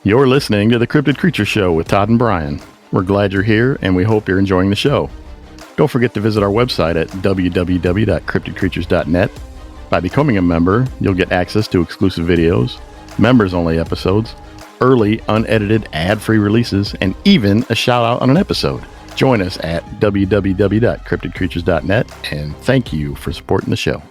You're listening to the Cryptid Creature Show with Todd and Brian. We're glad you're here, and we hope you're enjoying the show. Don't forget to visit our website at www.cryptidcreatures.net. By becoming a member, you'll get access to exclusive videos, members-only episodes, early, unedited, ad-free releases, and even a shout-out on an episode. Join us at www.cryptidcreatures.net, and thank you for supporting the show.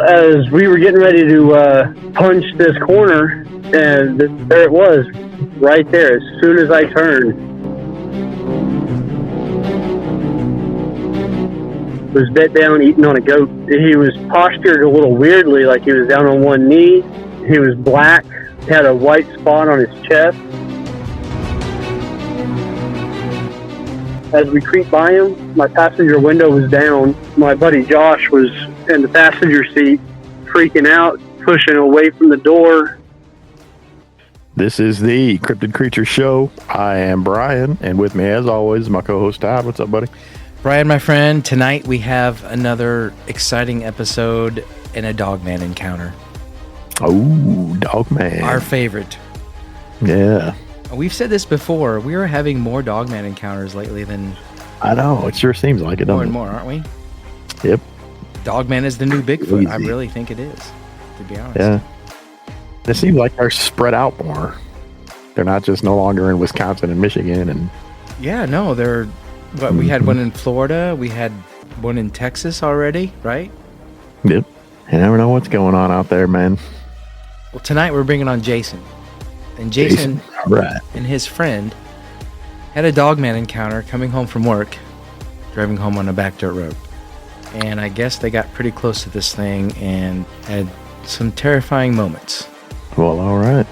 As we were getting ready to punch this corner, and there it was, right there, as soon as I turned. Was bit down eating on a goat. He was postured a little weirdly, like he was down on one knee. He was black, had a white spot on his chest. As we creeped by him, my passenger window was down. My buddy Josh was in the passenger seat, freaking out, pushing away from the door. This is the Cryptid Creature Show. I am Brian, and with me, as always, my co-host Todd. What's up, buddy? Brian, my friend, tonight we have another exciting episode and a Dogman encounter. Oh, Dogman. Our favorite. Yeah. We've said this before. We are having more Dogman encounters lately than... I know. It sure seems like it, more doesn't and it? more, aren't we? Yep. Dogman is the new Bigfoot. Easy. I really think it is, to be honest. Yeah. It seems like they're spread out more. They're not just no longer in Wisconsin and Michigan. And Yeah, no, they're... But we had one in Florida. We had one in Texas already, right? Yep. You never know what's going on out there, man. Well, tonight we're bringing on Jason. And Jason All right. and his friend had a Dogman encounter coming home from work, driving home on a back dirt road. And I guess they got pretty close to this thing and had some terrifying moments. Well, all right.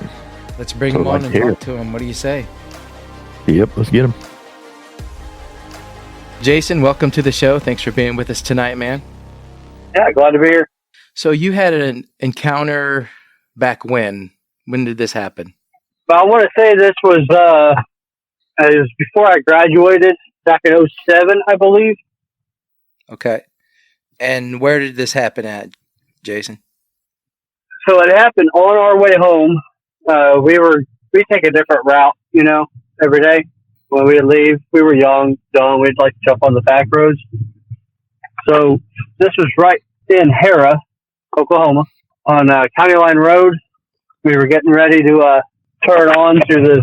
Let's bring So him on like and here. talk to him. What do you say? Yep. Let's get them. Jason, welcome to the show. Thanks for being with us tonight, man. Yeah, glad to be here. So you had an encounter back when? When did this happen? But I want to say this was, it was before I graduated, back in 2007, I believe. Okay. And where did this happen at, Jason? So it happened on our way home. We take a different route, every day. When we would leave, we were young, dumb. We'd like to jump on the back roads. So this was right in Hera, Oklahoma, on County Line Road. We were getting ready to turn on to this,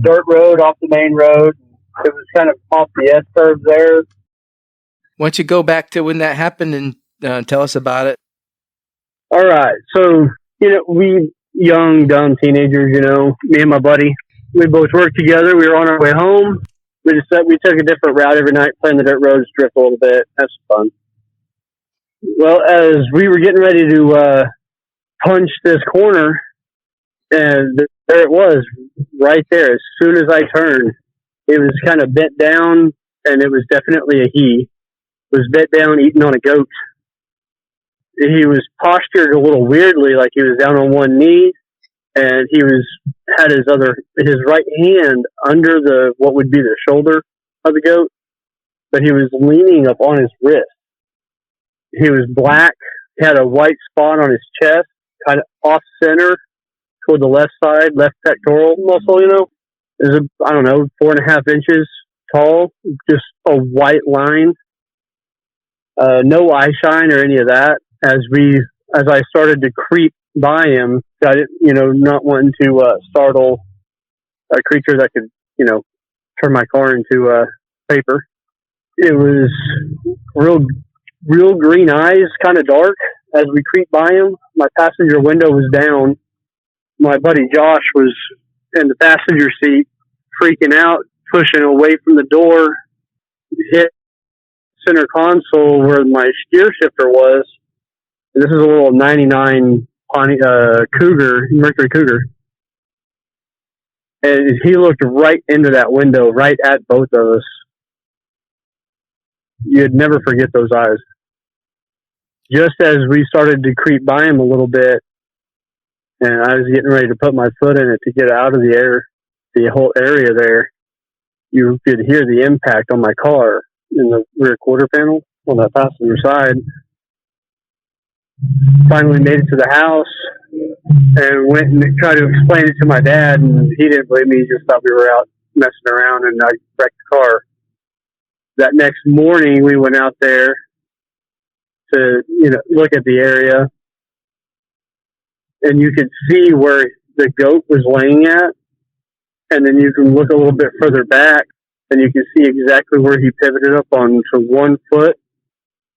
dirt road off the main road. It was kind of off the S-curve there. Why don't you go back to when that happened and tell us about it? All right. So, we young, dumb teenagers, me and my buddy, we both worked together. We were on our way home. We took a different route every night, playing the dirt roads, drift a little bit. That's fun. Well, as we were getting ready to punch this corner, and there it was, right there, as soon as I turned. It was kind of bent down, and it was definitely a he. It was bent down eating on a goat. He was postured a little weirdly, like he was down on one knee, and he had his right hand under what would be the shoulder of the goat, but he was leaning up on his wrist. He was black, had a white spot on his chest, kind of off center toward the left side, left pectoral muscle, It was, 4.5 inches tall, just a white line. No eye shine or any of that. As I started to creep by him, I didn't, not wanting to startle a creature that could, turn my car into paper. It was real green eyes, kind of dark. As we creeped by him, my passenger window was down. My buddy Josh was in the passenger seat, freaking out, pushing away from the door, hit center console where my steer shifter was. And this is a little 99 Cougar, Mercury Cougar. And he looked right into that window, right at both of us. You'd never forget those eyes. Just as we started to creep by him a little bit, and I was getting ready to put my foot in it to get out of the whole area there, you could hear the impact on my car in the rear quarter panel. on that passenger side. Finally made it to the house and went and tried to explain it to my dad, and he didn't believe me. He just thought we were out messing around, and I wrecked the car. That next morning, we went out there to, look at the area, and you could see where the goat was laying at, and then you can look a little bit further back, and you can see exactly where he pivoted up onto one foot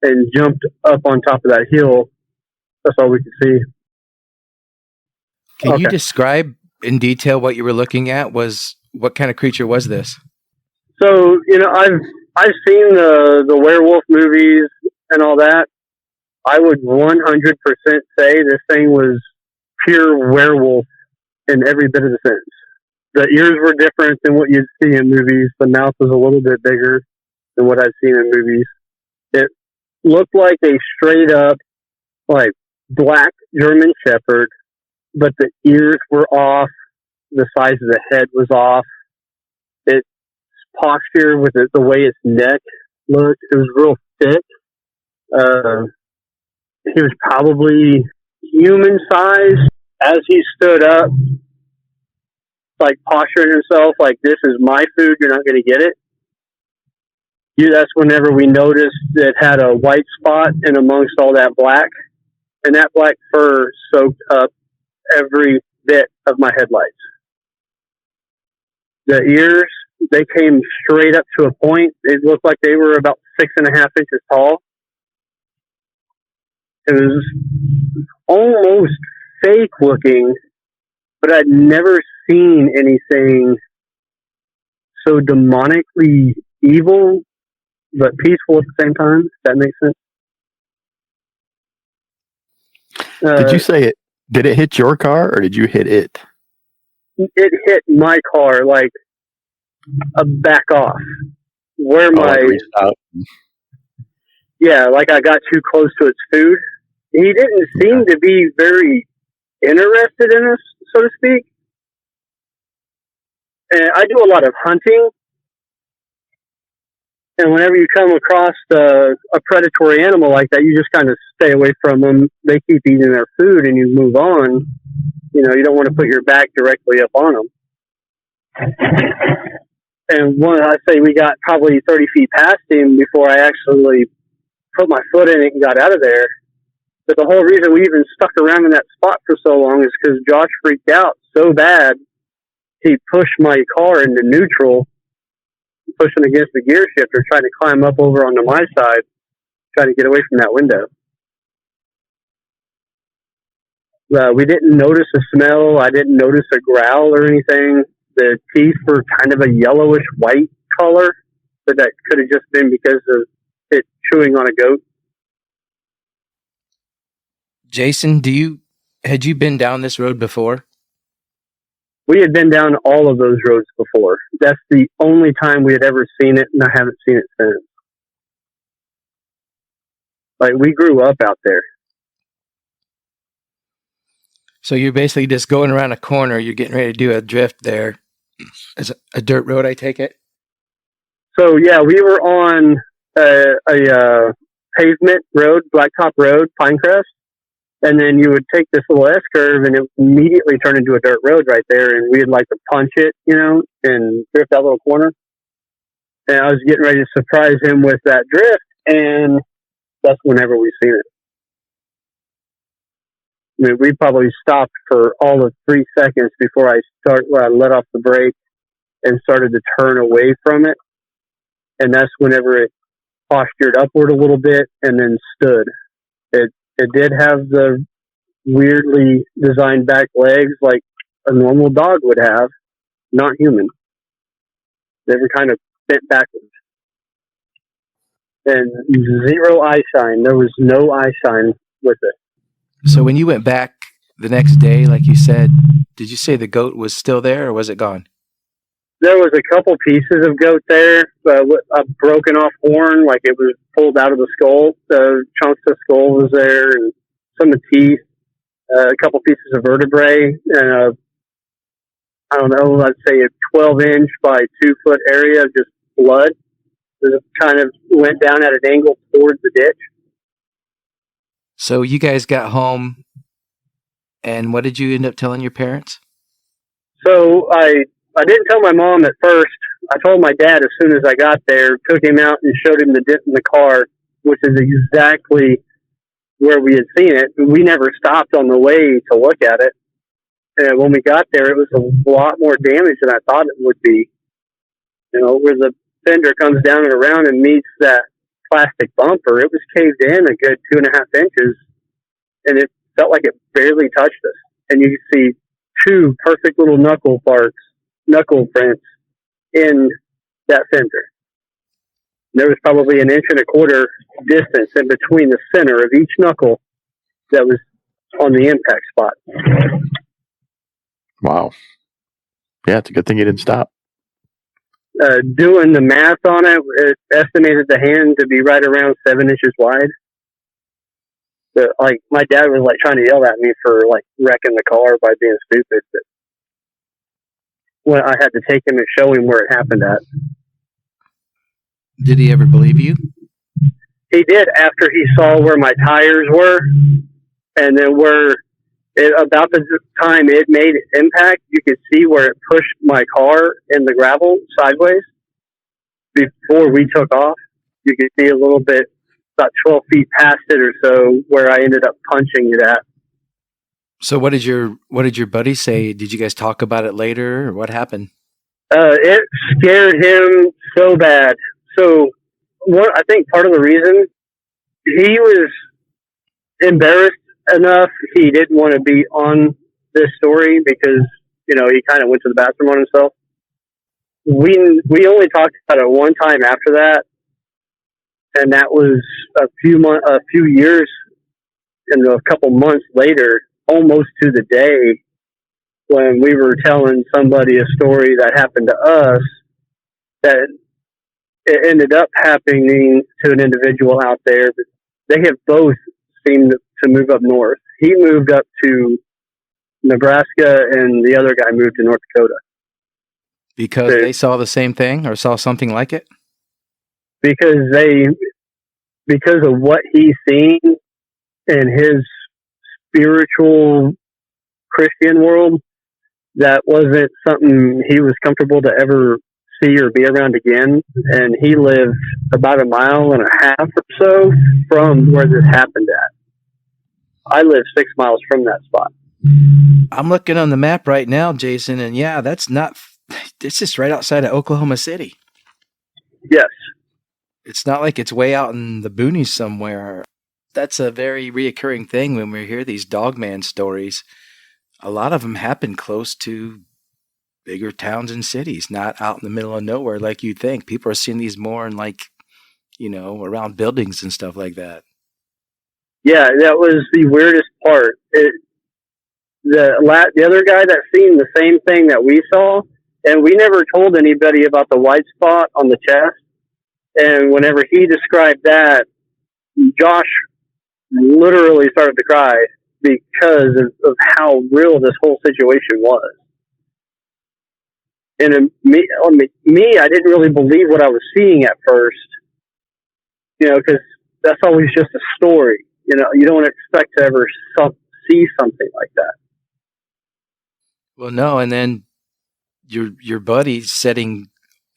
and jumped up on top of that hill. That's all we could see. Can you describe in detail what you were looking at? What kind of creature was this? So, I've seen the werewolf movies and all that. I would 100% say this thing was pure werewolf in every bit of the sense. The ears were different than what you'd see in movies. The mouth was a little bit bigger than what I've seen in movies. It looked like a straight up, like, black German Shepherd, but the ears were off. The size of the head was off. Its posture with the way its neck looked, it was real thick. He was probably human size as he stood up, like posturing himself like, this is my food, you're not going to get it. That's whenever we noticed it had a white spot in amongst all that black, and that black fur soaked up every bit of my headlights. The ears, they came straight up to a point. It looked like they were about 6.5 inches tall. It was almost fake looking, but I'd never seen anything so demonically evil, but peaceful at the same time, if that makes sense. Did you say it? Did it hit your car or did you hit it? It hit my car like a back off. Where like I got too close to its food. He didn't seem to be very interested in us, so to speak. And I do a lot of hunting. And whenever you come across a predatory animal like that, you just kind of stay away from them. They keep eating their food and you move on. You don't want to put your back directly up on them. And I'd say we got probably 30 feet past him before I actually put my foot in it and got out of there. But the whole reason we even stuck around in that spot for so long is because Josh freaked out so bad, he pushed my car into neutral, pushing against the gear shifter, trying to climb up over onto my side, trying to get away from that window. We didn't notice a smell. I didn't notice a growl or anything. The teeth were kind of a yellowish white color, but that could have just been because of it chewing on a goat. Jason, had you been down this road before? We had been down all of those roads before. That's the only time we had ever seen it, and I haven't seen it since. Like, we grew up out there. So you're basically just going around a corner. You're getting ready to do a drift there. Is it a dirt road, I take it? So, yeah, we were on a pavement road, blacktop road, Pinecrest. And then you would take this little S-curve and it would immediately turn into a dirt road right there. And we'd like to punch it, and drift that little corner. And I was getting ready to surprise him with that drift. And that's whenever we seen it. I mean, we probably stopped for all of 3 seconds before I let off the brake and started to turn away from it. And that's whenever it postured upward a little bit and then stood. It did have the weirdly designed back legs like a normal dog would have, not human. They were kind of bent backwards. And zero eye shine. There was no eye shine with it. So when you went back the next day, like you said, did you say the goat was still there or was it gone? There was a couple pieces of goat there, a broken off horn, like it was pulled out of the skull. The chunks of skull was there, and some of the teeth, a couple pieces of vertebrae, and I don't know, I'd say a 12-inch by 2-foot area of just blood. It kind of went down at an angle towards the ditch. So you guys got home, and what did you end up telling your parents? So I didn't tell my mom at first. I told my dad as soon as I got there, took him out and showed him the dent in the car, which is exactly where we had seen it. We never stopped on the way to look at it. And when we got there, it was a lot more damage than I thought it would be. You know, where the fender comes down and around and meets that plastic bumper, it was caved in a good 2.5 inches, and it felt like it barely touched us. And you could see 2 perfect little knuckle prints in that fender. There was probably 1.25 inches distance in between the center of each knuckle that was on the impact spot. Wow. Yeah, it's a good thing you didn't stop. Doing the math on it, it estimated the hand to be right around 7 inches wide. But, like, my dad was like trying to yell at me for like wrecking the car by being stupid. But when I had to take him and show him where it happened at. Did he ever believe you? He did after he saw where my tires were, and then about the time it made impact, you could see where it pushed my car in the gravel sideways. Before we took off, you could see a little bit, about 12 feet past it or so, where I ended up punching it at. So what did your buddy say? Did you guys talk about it later, or what happened? It scared him so bad. So I think part of the reason he was embarrassed enough, he didn't want to be on this story because, you know, he kind of went to the bathroom on himself. We only talked about it one time after that, and that was a few years and a couple months later, almost to the day, when we were telling somebody a story that happened to us, that it ended up happening to an individual out there. But they have both seemed to move up north. He moved up to Nebraska, and the other guy moved to North Dakota. Because they saw the same thing or saw something like it? Because of what he's seen in his spiritual Christian world, that wasn't something he was comfortable to ever see or be around again. And he lived about 1.5 miles or so from where this happened at. I live 6 miles from that spot. I'm looking on the map right now, Jason, and yeah, it's just right outside of Oklahoma City. Yes. It's not like it's way out in the boonies somewhere. That's a very reoccurring thing when we hear these Dogman stories. A lot of them happen close to bigger towns and cities, not out in the middle of nowhere like you think. People are seeing these more in, like, you know, around buildings and stuff like that. Yeah, that was the weirdest part. The other guy that seen the same thing that we saw, and we never told anybody about the white spot on the chest. And whenever he described that, Josh literally started to cry because of how real this whole situation was. And me, I didn't really believe what I was seeing at first, you know, because that's always just a story. You know, you don't expect to ever see something like that. Well, no, and then your buddy's sitting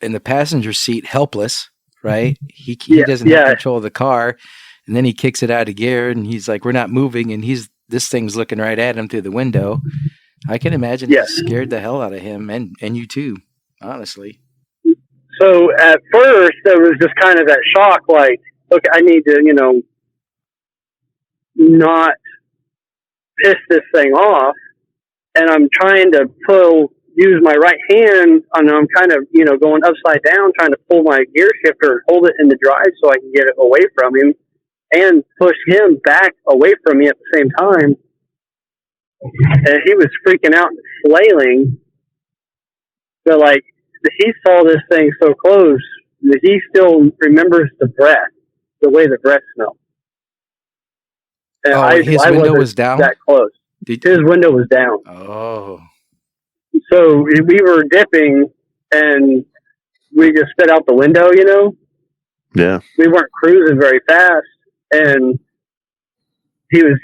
in the passenger seat, helpless, right? He doesn't have control of the car, and then he kicks it out of gear, and he's like, "We're not moving," and this thing's looking right at him through the window. I can imagine it scared the hell out of him, and you too, honestly. So at first, there was just kind of that shock, like, okay, I need to, you know, not piss this thing off, and I'm trying to use my right hand, and I'm kind of, you know, going upside down, trying to pull my gear shifter and hold it in the drive so I can get it away from him and push him back away from me at the same time. And he was freaking out and flailing. So, like, he saw this thing so close that he still remembers the breath, the way the breath smelled. And his window was down? That close. His window was down. Oh. So we were dipping, and we just spit out the window, you know, Yeah. We weren't cruising very fast, and he was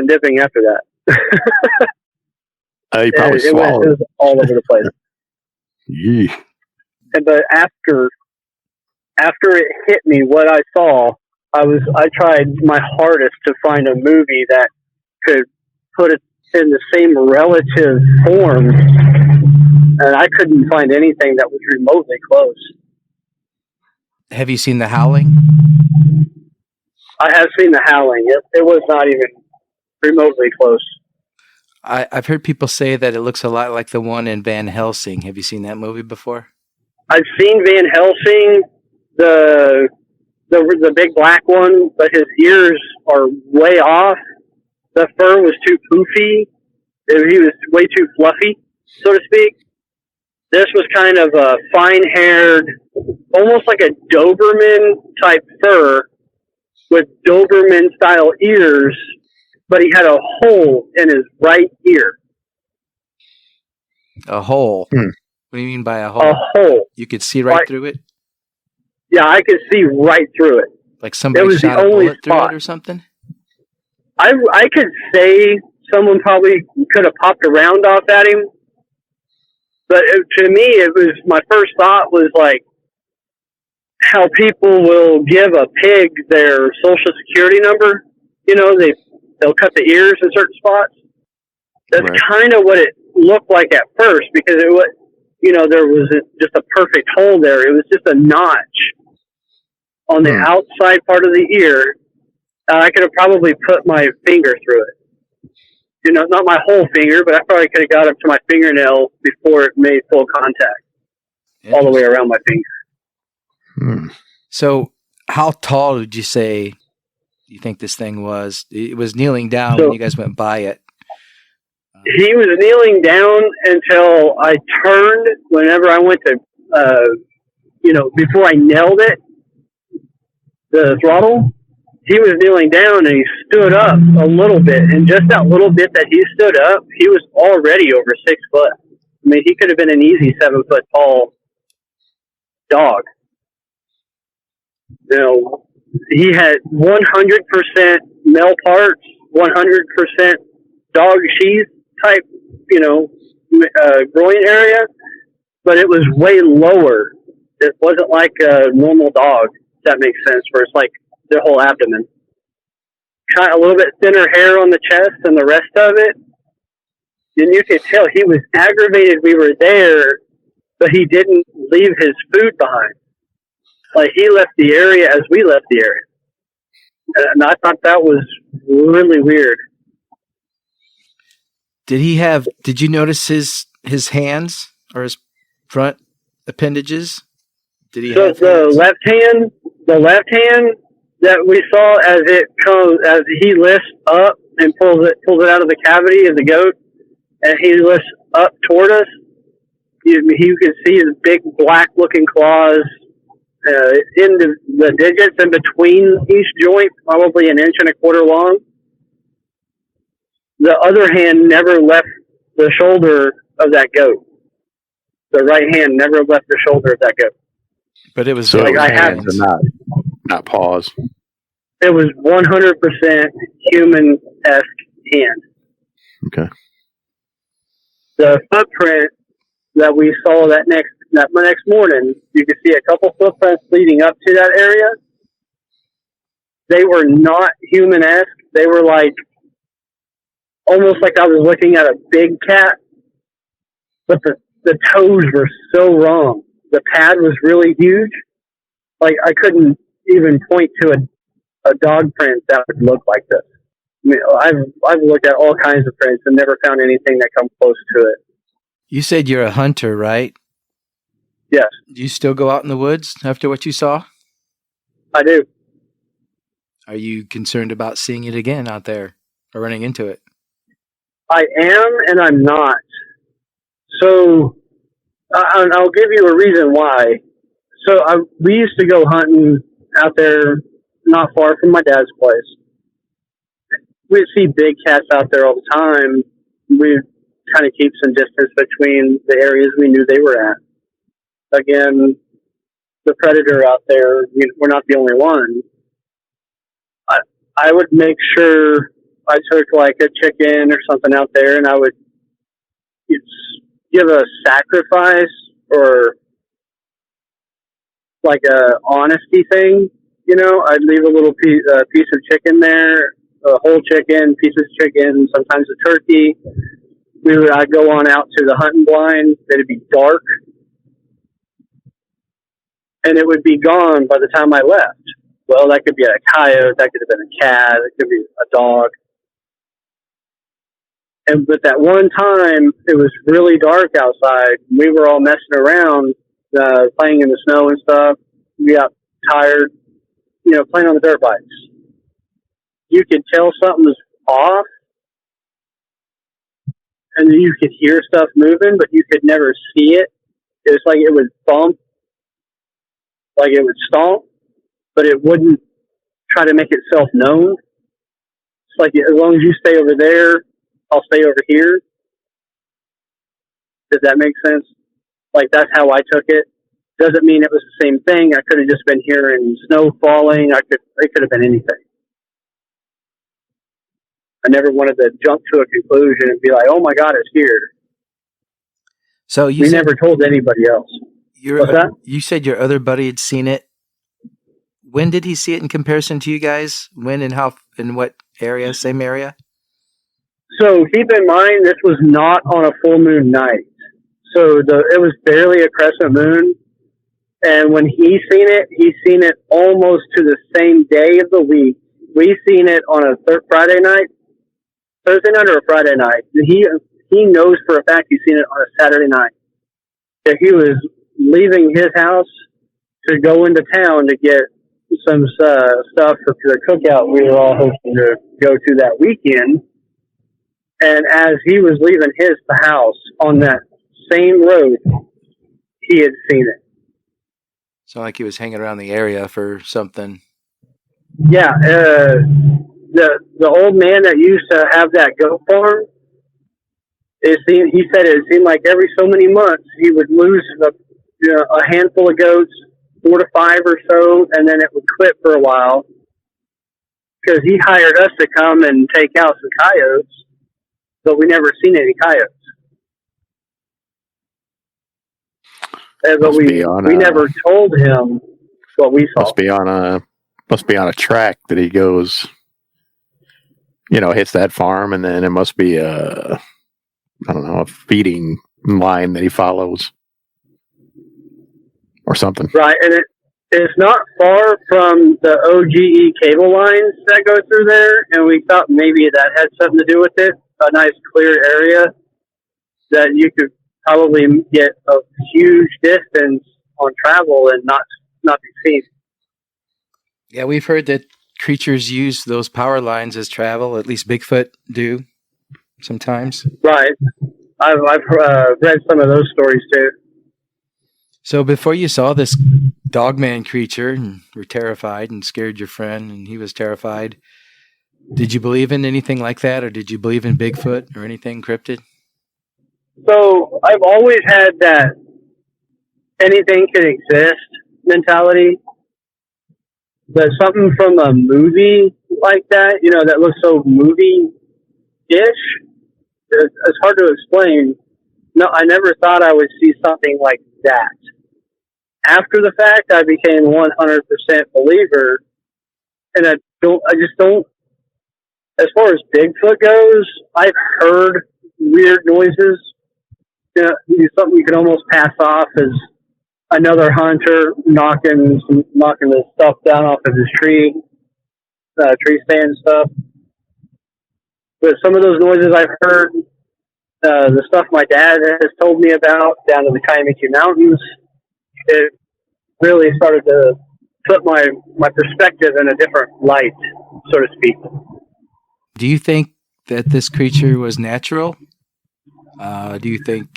dipping after that. He probably it swallowed. was all over the place. Yeah. But after it hit me, what I saw, I tried my hardest to find a movie that could put it in the same relative form, and I couldn't find anything that was remotely close. Have you seen The Howling? I have seen The Howling. It was not even remotely close. I've heard people say that it looks a lot like the one in Van Helsing. Have you seen that movie before? I've seen Van Helsing, the big black one, but his ears are way off. The fur was too poofy. He was way too fluffy, so to speak. This was kind of a fine-haired, almost like a Doberman type fur with Doberman-style ears, but he had a hole in his right ear. A hole? Hmm. What do you mean by a hole? A hole. You could see right through it? Yeah, I could see right through it. Like somebody was shot the a only bullet through spot. it or something? I could say someone probably could have popped around off at him, but to me, it was, my first thought was like how people will give a pig their social security number. You know, they'll cut the ears in certain spots. That's Right. kind of what it looked like at first, because it was, there was just a perfect hole there. It was just a notch on the outside part of the ear. I could have probably put my finger through it. Not my whole finger, but I probably could have got up to my fingernail before it made full contact, all the way around my finger. So, how tall did you say you think this thing was? It was kneeling down when you guys went by it. He was kneeling down until I turned. Whenever I went to, before I nailed it, the throttle, he was kneeling down and he stood up a little bit. And just that little bit that he stood up, he was already over 6 foot. I mean, he could have been an easy 7 foot tall dog. He had 100% male parts, 100% dog sheath type, groin area, but it was way lower. It wasn't like a normal dog, if that makes sense, where it's like their whole abdomen. Kind of a little bit thinner hair on the chest than the rest of it. And you could tell he was aggravated we were there, but he didn't leave his food behind. Like, he left the area as we left the area. And I thought that was really weird. Did you notice his hands or his front appendages? Did he have hands? The left hand that we saw as he lifts up and pulls it out of the cavity of the goat, and he lifts up toward us, you could see his big black looking claws in the digits in between each joint, probably 1.25 inches long. The other hand never left the shoulder of that goat. The right hand never left the shoulder of that goat. But it was so like hands and not paws. It was 100% human-esque hand. Okay. The footprint that we saw that next morning, you could see a couple footprints leading up to that area. They were not human-esque. They were like, almost like I was looking at a big cat, but the toes were so wrong. The pad was really huge. Like, I couldn't even point to a dog print that would look like this. I mean, I've looked at all kinds of prints and never found anything that comes close to it. You said you're a hunter, right? Yes. Do you still go out in the woods after what you saw? I do. Are you concerned about seeing it again out there or running into it? I am and I'm not. So I'll give you a reason why. So we used to go hunting out there not far from my dad's place. We'd see big cats out there all the time. We'd kind of keep some distance between the areas we knew they were at. Again, the predator out there. We're not the only one. I would make sure I took like a chicken or something out there, and I would give a sacrifice or like a honesty thing. I'd leave a little piece of chicken there, a whole chicken, pieces of chicken, sometimes a turkey. I'd go on out to the hunting blind. It'd be dark, and it would be gone by the time I left. Well, that could be a coyote, that could have been a cat, it could be a dog. But that one time, it was really dark outside. We were all messing around, playing in the snow and stuff. We got tired, playing on the dirt bikes. You could tell something was off, and you could hear stuff moving, but you could never see it. It was like it would bump, like it would stomp, but it wouldn't try to make itself known. It's like, as long as you stay over there, I'll stay over here. Does that make sense? Like, that's how I took it. Doesn't mean it was the same thing. I could have just been hearing snow falling. It could have been anything. I never wanted to jump to a conclusion and be like, oh my God, it's here. So we never told anybody else. What's that? You said your other buddy had seen it. When did he see it in comparison to you guys? When and how, in what area? Same area? So keep in mind, this was not on a full moon night. So it was barely a crescent moon. And when he's seen it almost to the same day of the week. We seen it on a Thursday night or a Friday night. He knows for a fact he's seen it on a Saturday night. That he was leaving his house to go into town to get some stuff for the cookout we were all hoping to go to that weekend. And as he was leaving his house on that same road, he had seen it. So like he was hanging around the area for something. Yeah, the old man that used to have that goat farm, he said it seemed like every so many months he would lose a handful of goats, 4 to 5 or so, and then it would quit for a while because he hired us to come and take out some coyotes, but we never seen any coyotes. But we never told him what we saw. Must be on a track that he goes, hits that farm, and then it must be a feeding line that he follows or something. Right, and it's not far from the OGE cable lines that go through there, and we thought maybe that had something to do with it. A nice clear area that you could probably get a huge distance on travel and not be seen. Yeah, we've heard that creatures use those power lines as travel. At least Bigfoot do sometimes. Right. I've read some of those stories too. So before you saw this Dogman creature and were terrified and scared your friend and he was terrified, did you believe in anything like that, or did you believe in Bigfoot or anything cryptid? So I've always had that anything can exist mentality. But something from a movie like that, that looks so movie-ish, it's hard to explain. No, I never thought I would see something like that. After the fact, I became 100% believer, and I just don't. As far as Bigfoot goes, I've heard weird noises. Something you could almost pass off as another hunter knocking the stuff down off of his tree stand and stuff. But some of those noises I've heard, the stuff my dad has told me about down in the Kayamiki Mountains, it really started to put my perspective in a different light, so to speak. Do you think that this creature was natural? Do you think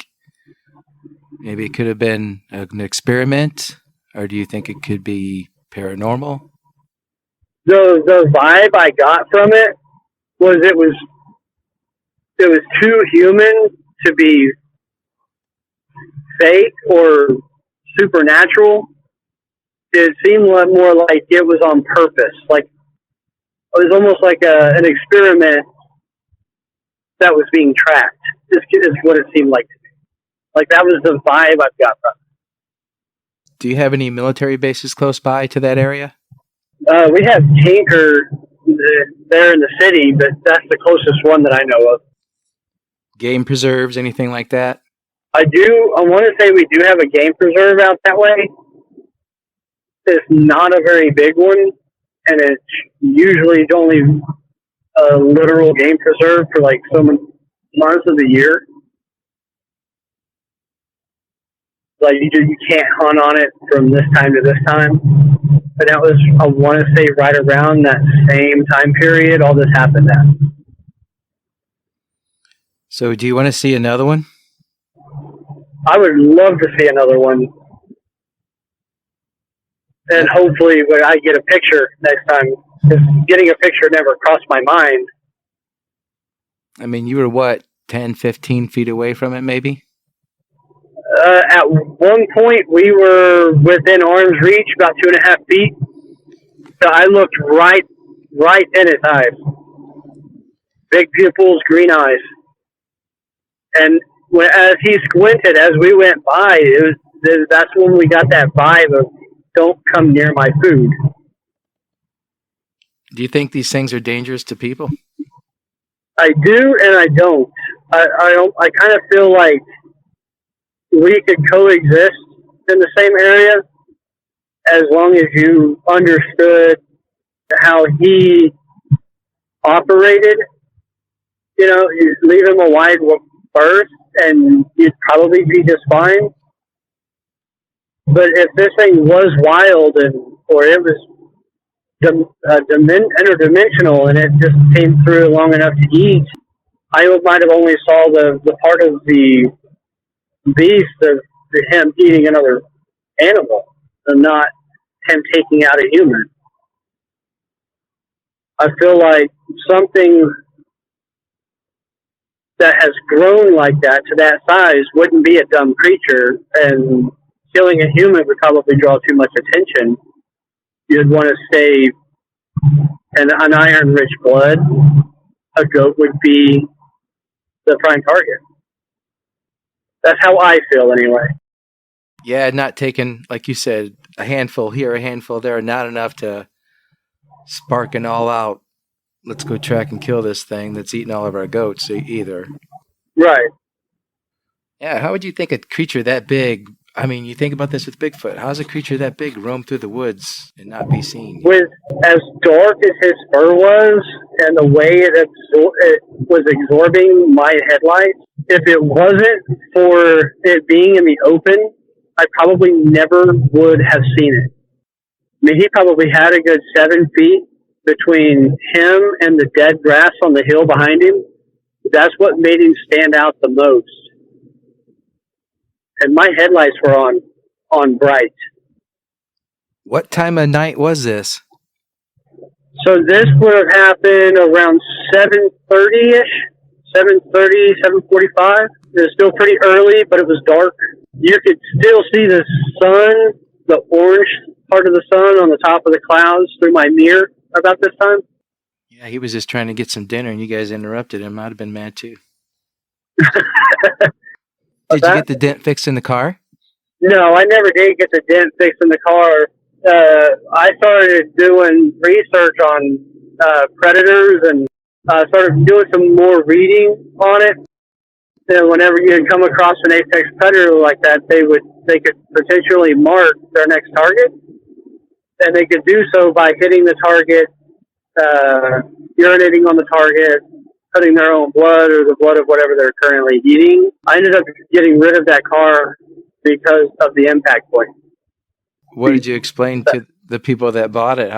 maybe it could have been an experiment, or do you think it could be paranormal? The vibe I got from it was it was too human to be fake or supernatural. it seemed more like it was on purpose. Like it was almost like an experiment that was being tracked. Is what it seemed like to me. Like that was the vibe I've got from it. Do you have any military bases close by to that area? We have Tinker there in the city, but that's the closest one that I know of. Game preserves, anything like that? I want to say we do have a game preserve out that way. It's not a very big one, and it's usually only a literal game preserve for like so many months of the year. Like you can't hunt on it from this time to this time. But that was, I want to say, right around that same time period all this happened at. So do you want to see another one? I would love to see another one. And hopefully when I get a picture next time, because getting a picture never crossed my mind. I mean, you were what, 10, 15 feet away from it maybe? At one point, we were within arm's reach, about 2.5 feet. So I looked right in his eyes. Big pupils, green eyes. And as he squinted, as we went by, that's when we got that vibe of, don't come near my food. Do you think these things are dangerous to people? I do and I don't. I kind of feel like we could coexist in the same area as long as you understood how he operated. You know, you leave him a wide berth and you'd probably be just fine. But if this thing was wild or it was interdimensional and it just came through long enough to eat, I might have only saw the part of the beast of him eating another animal and not him taking out a human. I feel like something that has grown like that to that size wouldn't be a dumb creature, and killing a human would probably draw too much attention. You'd want to stay an iron-rich blood. A goat would be the prime target. That's how I feel, anyway. Yeah, not taking, like you said, a handful here, a handful there, not enough to spark an all-out, let's go track and kill this thing that's eating all of our goats either. Right. Yeah, how would you think a creature that big, I mean, you think about this with Bigfoot, how does a creature that big roam through the woods and not be seen? With as dark as his fur was and the way it was absorbing my headlights, if it wasn't for it being in the open, I probably never would have seen it. I mean, he probably had a good 7 feet between him and the dead grass on the hill behind him. That's what made him stand out the most. And my headlights were on bright. What time of night was this? So this would have happened around 7:30-ish, 7:30, 7:45. It was still pretty early, but it was dark. You could still see the sun, the orange part of the sun on the top of the clouds through my mirror about this time. Yeah, he was just trying to get some dinner and you guys interrupted him. I'd have been mad too. Did you get the dent fixed in the car? No, I never did get the dent fixed in the car. I started doing research on predators and started doing some more reading on it. And whenever you come across an apex predator like that, they could potentially mark their next target, and they could do so by hitting the target, urinating on the target, putting their own blood or the blood of whatever they're currently eating. I ended up getting rid of that car because of the impact point. What did you explain to the people that bought it?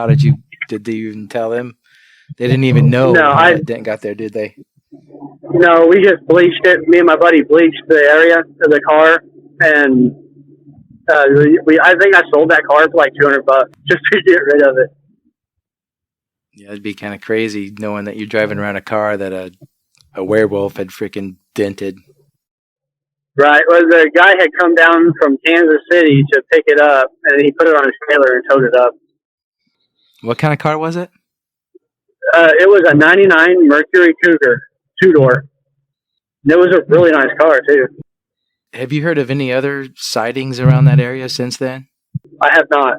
Did they even tell them? They didn't even know how that dent got there, did they? No, we just bleached it. Me and my buddy bleached the area of the car, and I think I sold that car for like $200 just to get rid of it. Yeah, it'd be kind of crazy knowing that you're driving around a car that a werewolf had freaking dented. Right. Well, the guy had come down from Kansas City to pick it up, and he put it on his trailer and towed it up. What kind of car was it? It was a 99 Mercury Cougar, 2-door. It was a really nice car, too. Have you heard of any other sightings around that area since then? I have not.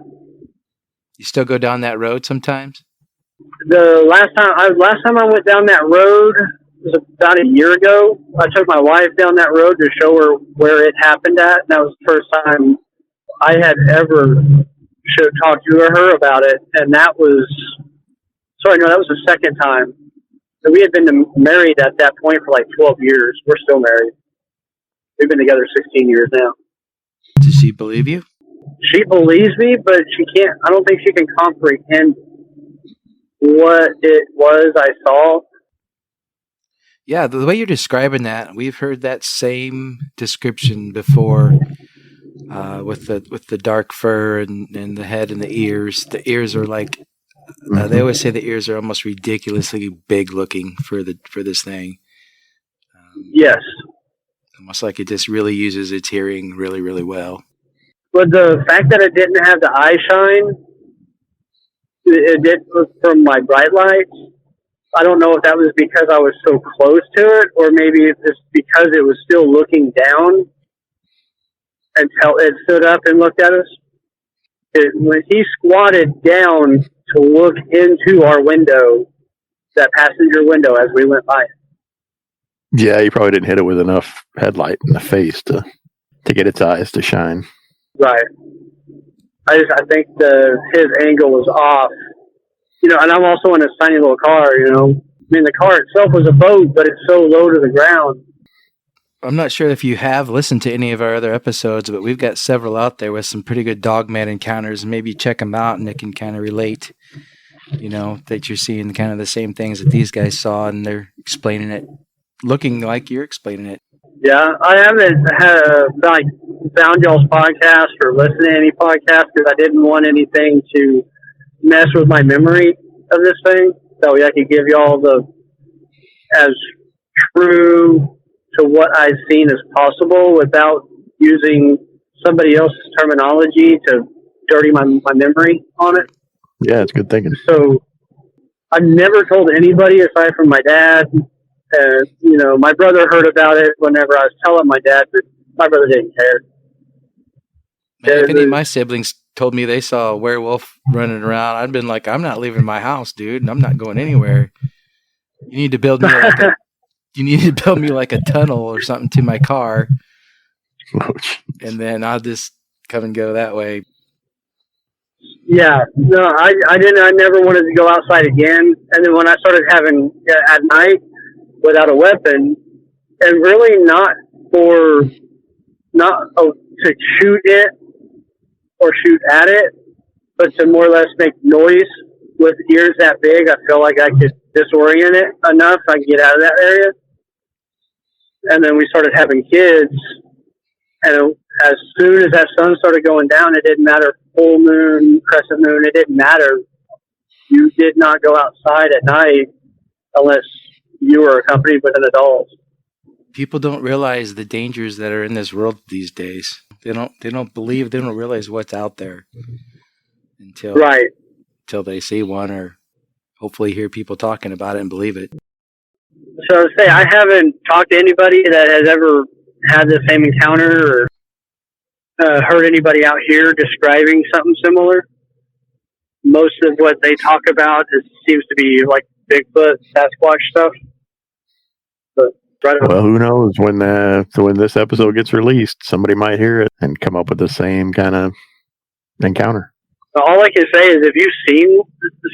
You still go down that road sometimes? The last time I went down that road was about a year ago. I took my wife down that road to show her where it happened at. And that was the first time I had ever talked to her about it. And that was the second time. So we had been married at that point for like 12 years. We're still married. We've been together 16 years now. Does she believe you? She believes me, but I don't think she can comprehend what it was I saw. Yeah, the way you're describing that, we've heard that same description before, with the dark fur and the head and the ears. The ears are like, they always say the ears are almost ridiculously big looking for this thing. Yes. Almost like it just really uses its hearing really, really well. But the fact that it didn't have the eye shine, it did from my bright lights. I don't know if that was because I was so close to it, or maybe it's just because it was still looking down until it stood up and looked at us. When he squatted down to look into our window, that passenger window, as we went by. Yeah, you probably didn't hit it with enough headlight in the face to get its eyes to shine. Right. I think his angle was off. You know, and I'm also in a tiny little car, you know. I mean, the car itself was a boat, but it's so low to the ground. I'm not sure if you have listened to any of our other episodes, but we've got several out there with some pretty good Dogman encounters. Maybe check them out and it can kind of relate, you know, that you're seeing kind of the same things that these guys saw and they're explaining it, looking like you're explaining it. Yeah, I haven't found y'all's podcast or listened to any podcast because I didn't want anything to mess with my memory of this thing. That way I could give y'all as true to what I've seen as possible without using somebody else's terminology to dirty my memory on it. Yeah, it's good thinking. So I've never told anybody aside from my dad. You know, my brother heard about it whenever I was telling my dad, but my brother didn't care. Man, if any of my siblings told me they saw a werewolf running around, I'd been like, I'm not leaving my house, dude. I'm not going anywhere. You need to build me like a tunnel or something to my car. Oh, and then I'll just come and go that way. Yeah, no, I didn't. I never wanted to go outside again. And then when I started having at night without a weapon, and really not to shoot it or shoot at it, but to more or less make noise with ears that big, I feel like I could disorient it enough I can get out of that area. And then we started having kids, and as soon as that sun started going down, it didn't matter, full moon, crescent moon, it didn't matter. You did not go outside at night unless you were accompanied with an adult. People don't realize the dangers that are in this world these days. They don't realize what's out there until they see one or hopefully hear people talking about it and believe it. So to say, I haven't talked to anybody that has ever had the same encounter or heard anybody out here describing something similar. Most of what they talk about seems to be like Bigfoot, Sasquatch stuff. But well, who knows when this episode gets released, somebody might hear it and come up with the same kind of encounter. All I can say is if you've seen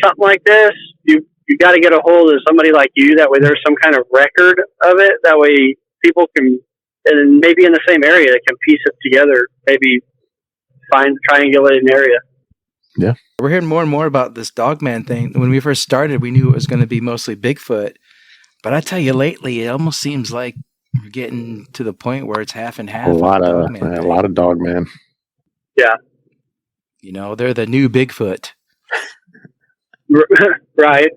something like this, you got to get a hold of somebody like you. That way there's some kind of record of it. That way people can, and maybe in the same area, can piece it together, maybe triangulate an area. Yeah. We're hearing more and more about this Dogman thing. When we first started, we knew it was going to be mostly Bigfoot. But I tell you, lately, it almost seems like we're getting to the point where it's half and half. A lot of Dogman. Yeah. You know, they're the new Bigfoot. Right.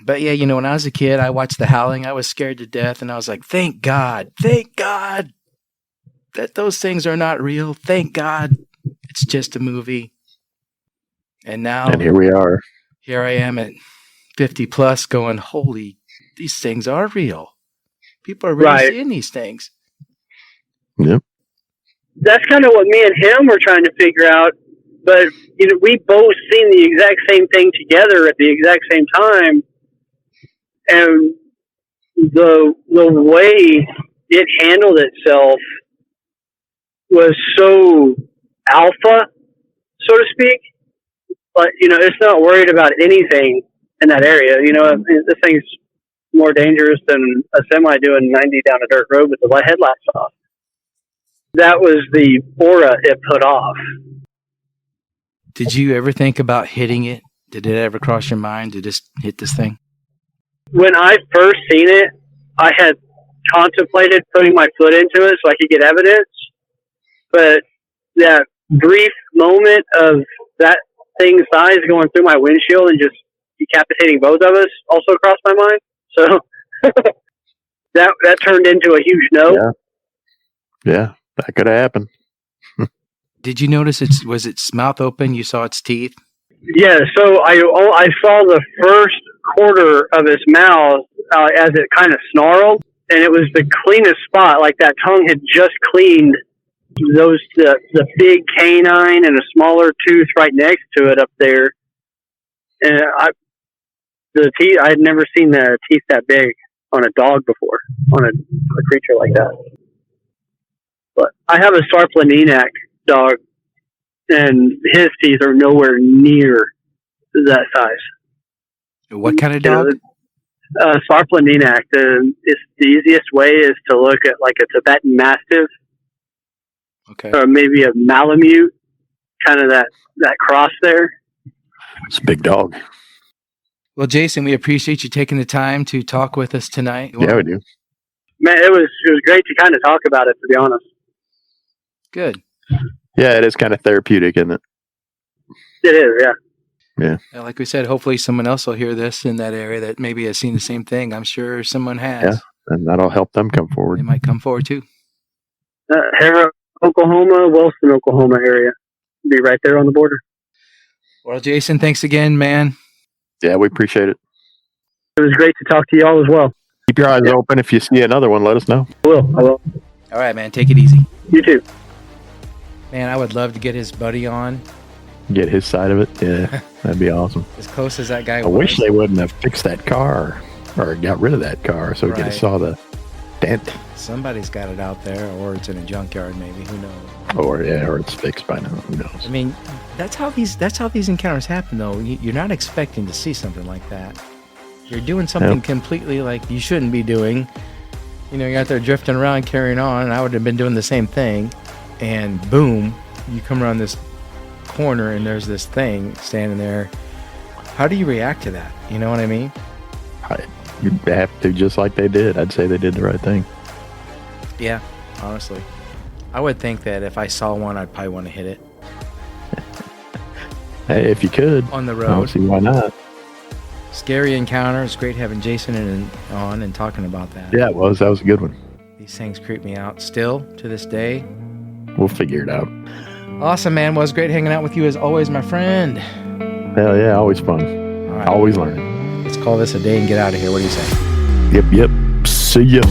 But yeah, when I was a kid, I watched The Howling. I was scared to death, and I was like, thank God that those things are not real. Thank God it's just a movie. And now, And here we are. Here I am at 50 plus going, holy, these things are real. People are really seeing these things. Yep. That's kind of what me and him were trying to figure out. But, we both seen the exact same thing together at the exact same time. And the way it handled itself was so alpha, so to speak. But, it's not worried about anything in that area. This thing's more dangerous than a semi doing 90 down a dirt road with the headlights off. That was the aura it put off. Did you ever think about hitting it? Did it ever cross your mind to just hit this thing? When I first seen it, I had contemplated putting my foot into it so I could get evidence. But that brief moment of that thing's size going through my windshield and just decapitating both of us also crossed my mind. So that turned into a huge no. Yeah, that could have happened. Did you notice was its mouth open? You saw its teeth? Yeah, so I saw the first quarter of its mouth as it kind of snarled, and it was the cleanest spot. Like that tongue had just cleaned the big canine and a smaller tooth right next to it up there. And the teeth, I had never seen the teeth that big on a dog before, on a creature like that. But I have a Sarplaninac dog, and his teeth are nowhere near that size. What kind of dog? Sarplaninac. The easiest way is to look at like a Tibetan Mastiff, okay, or maybe a Malamute, kind of that cross there. It's a big dog. Well, Jason, we appreciate you taking the time to talk with us tonight. Yeah, we do. Man, it was great to kind of talk about it, to be honest. Good. Yeah, it is kind of therapeutic, isn't it? It is, yeah. Yeah. Like we said, hopefully someone else will hear this in that area that maybe has seen the same thing. I'm sure someone has. Yeah, and that'll help them come forward. They might come forward too. Harrah, Oklahoma, Wilson, Oklahoma area. Be right there on the border. Well, Jason, thanks again, man. Yeah, we appreciate it. It was great to talk to y'all as well. Keep your eyes open. If you see another one, let us know. I will. All right, man. Take it easy. You too. Man, I would love to get his buddy on. Get his side of it. Yeah, that'd be awesome. As close as that guy I was. wish they wouldn't have fixed that car or got rid of that car so we could have saw the dent. Somebody's got it out there, or it's in a junkyard, maybe. Who knows? Or it's fixed by now. Who knows? I mean, that's how these encounters happen, though. You're not expecting to see something like that. You're doing something completely like you shouldn't be doing. You're out there drifting around, carrying on, and I would have been doing the same thing. And boom, you come around this corner and there's this thing standing there. How do you react to that? You know what I mean? You have to, just like they did. I'd say they did the right thing. Yeah, honestly. I would think that if I saw one, I'd probably want to hit it. Hey, if you could. On the I don't road. see why not. Scary encounter. It's great having Jason on and talking about that. Yeah, it was. That was a good one. These things creep me out still to this day. We'll figure it out. Awesome, man. Well, it was great hanging out with you as always, my friend. Hell yeah, always fun. All right. Always learning. Let's call this a day and get out of here. What do you say? Yep. See ya.